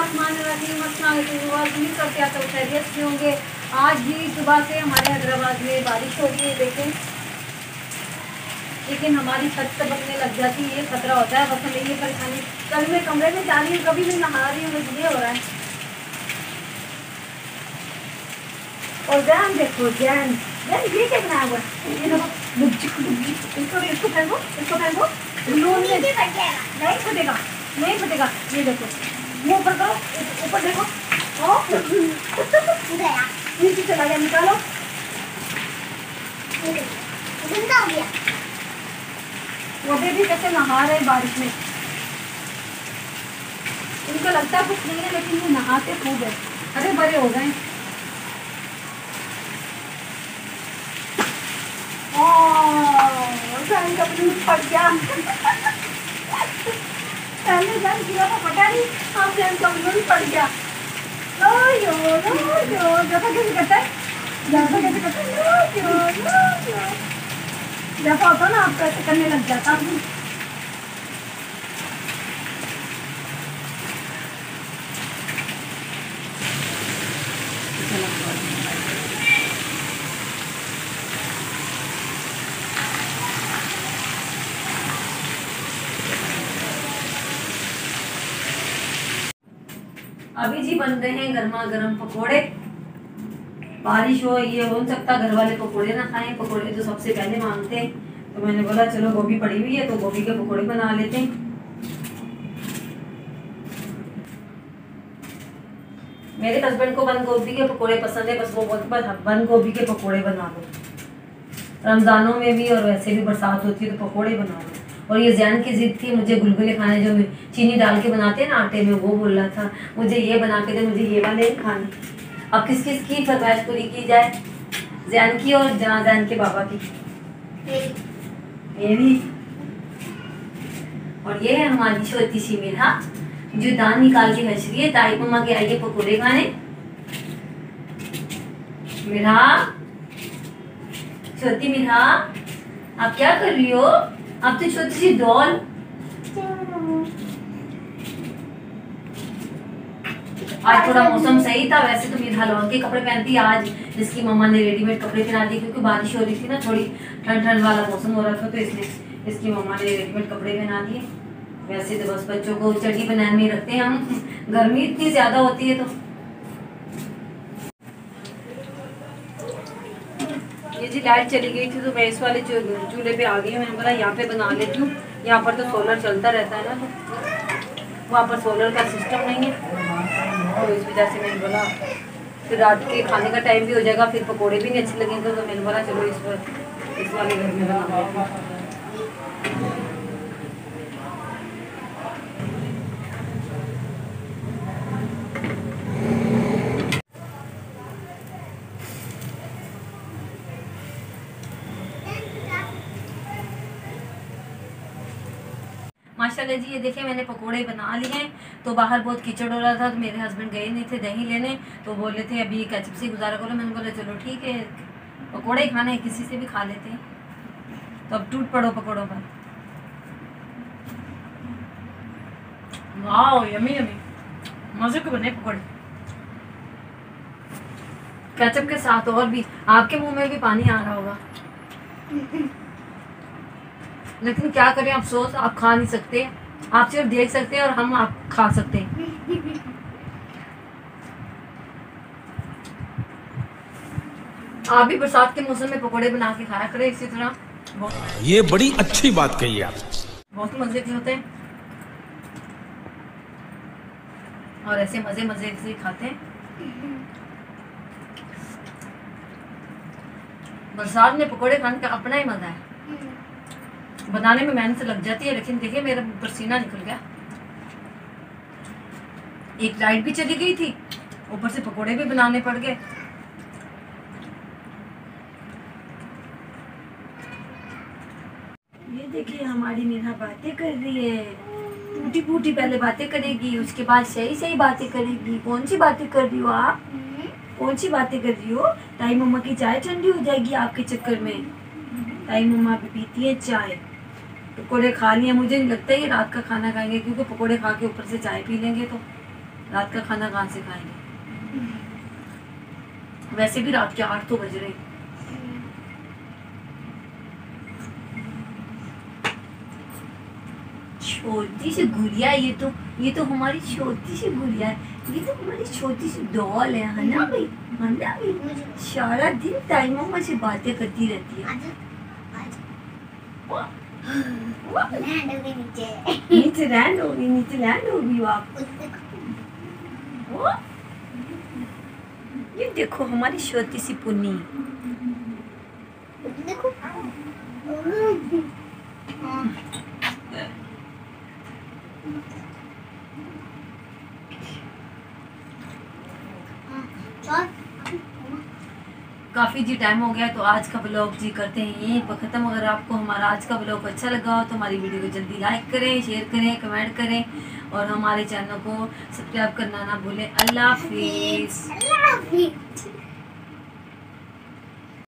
बिस्मिल्लाहिर्रहमानिर्रहीम। अस्सलाम वालेकुम। उम्मीद करते हैं सब खैरियत से होंगे। आज भी सुबह से हमारे हैदराबाद में बारिश हो रही है देखें, लेकिन हमारी छत टपकने लग जाती है, ये खतरा होता है। बस हमें ये परेशानी, कल मैं कमरे में जा रही हूँ, कभी मैं नहा रही हूँ, मुझे ये हो रहा है। और जैन देखो, जैन जैन ये क्या बनाया हुआ है, ये देखो, इसको फेंको, इसको फेंको, नहीं फटेगा, नहीं फटेगा। ये देखो, मुँह ऊपर करो, ऊपर देखो, नीचे चला गया, निकालो, गंदा हो गया। वो बेबी कैसे नहा रहे बारिश में, उनको लगता कुछ नहीं है, लेकिन वो नहाते खूब है, अरे बड़े हो गए। का फट गया पहले जान किया तो फटा नहीं, अब जान का फट गया। जैसा कैसे करता है, जैसा कैसे करता है, जैसा होता ना आपको ऐसे करने लग जाता। अभी जी बन रहे हैं गर्मा गर्म पकोड़े। बारिश हो, ये हो सकता घर वाले पकोड़े ना खाएं, पकोड़े तो सबसे पहले मांगते हैं, तो मैंने बोला चलो गोभी पड़ी हुई है तो गोभी के पकोड़े बना लेते हैं। मेरे हस्बैंड को बंद गोभी के पकोड़े पसंद है, बस वो बस बंद गोभी के पकोड़े बना दो। रमजानों में भी और वैसे भी बरसात होती है तो पकोड़े बना दो। और ये जैन की जिद थी मुझे गुलगुले खाने, जो चीनी डाल के बनाते हैं ना आटे में, वो बोल रहा था मुझे ये बना के दे, मुझे ये वाले खाने। अब किस किस की फरमाइश पूरी की जाए, जैन की और जैन के बाबा की, मेरी। और ये है हमारी छोटी सी मिर्हा जो दान निकाल के हंस रही है, ताई मम्मा के आइए पकौड़े खाने। मिर्हा, छोटी मिर्हा, आप क्या कर रही हो? अब तो छोटी सी डॉल। आज थोड़ा मौसम सही था, वैसे तो मिर्हा लॉन के कपड़े पहनती है, आज जिसकी मम्मा ने रेडीमेड कपड़े पहना दिए, क्योंकि बारिश हो रही थी ना, थोड़ी ठंड ठंड वाला मौसम हो रहा था, तो इसलिए इसकी मम्मा ने रेडीमेड कपड़े पहना दिए। वैसे तो बस बच्चों को चड्डी बनाने में रखते हैं हम, गर्मी इतनी ज्यादा होती है। तो ये जी लाइट चली गई थी, तो मैं इस वाले चूल्हे पे आ गई हूँ। मैंने बोला यहाँ पे बना लेती हूँ, यहाँ पर तो सोलर चलता रहता है ना, तो वहाँ पर सोलर का सिस्टम नहीं है, तो इस वजह से मैंने बोला फिर रात के खाने का टाइम भी हो जाएगा, फिर पकोड़े भी नहीं अच्छे लगेंगे, तो मैंने बोला चलो इस वाले घर में बना लेती हूँ। माशाल्लाह जी, ये देखिए मैंने पकोड़े बना लिए हैं। तो बाहर बहुत कीचड़ हो रहा था, तो मेरे हस्बैंड गए नहीं थे दही लेने, तो बोले थे अभी केचप से गुजारा करो। मैंने बोला चलो ठीक है, पकोड़े ही खाने हैं, किसी से भी खा लेते हैं। तो अब टूट पड़ो पकोड़ों पर। वाओ, यमी यमी, मजे के बने पकोड़े केचप के साथ। और भी आपके मुंह में भी पानी आ रहा होगा, लेकिन क्या करें, अफसोस आप खा नहीं सकते, आप सिर्फ देख सकते हैं और हम आप खा सकते हैं। आप भी बरसात के मौसम में पकोड़े बना के खाया करें इसी तरह। ये बड़ी अच्छी बात कही आप, बहुत मजे के होते हैं और ऐसे मजे मजे से खाते हैं। बरसात में पकोड़े खाने का अपना ही मजा है। बनाने में मेहनत लग जाती है, लेकिन देखिए मेरा पसीना निकल गया। एक लाइट भी चली गई थी, ऊपर से पकोड़े भी बनाने पड़ गए। ये देखिए हमारी मिर्हा बातें कर रही है, टूटी फूटी पहले बातें करेगी, उसके बाद सही सही बातें करेगी। कौन सी बातें कर रही हो आप, कौन सी बातें कर रही हो? ताई मम्मा की चाय ठंडी हो जाएगी आपके चक्कर में। ताई मम्मा भी पीती है चाय। पकोड़े खा लिए, मुझे नहीं लगता ये रात का खाना खाएंगे, क्योंकि पकोड़े खा के ऊपर से चाय पी लेंगे तो रात का खाना कहाँ से खाएंगे? वैसे भी रात के 8 तो बज रहे। छोटी सी गुड़िया है ये तो हमारी छोटी सी गुड़िया है, ये तो हमारी छोटी सी डॉल है ना भाई, है ना भाई। सारा दिन टाइम मम्मा से बातें करती रहती है। नीचे लैंड होगी आप। ये देखो हमारी छोटी सी पुन्नी। देखो काफ़ी जी टाइम हो गया, तो आज का ब्लॉग जी करते हैं यहीं पर ख़त्म। अगर आपको हमारा आज का ब्लॉग अच्छा लगा हो तो हमारी वीडियो को जल्दी लाइक करें, शेयर करें, कमेंट करें और हमारे चैनल को सब्सक्राइब करना ना भूलें। अल्लाह हाफिज़।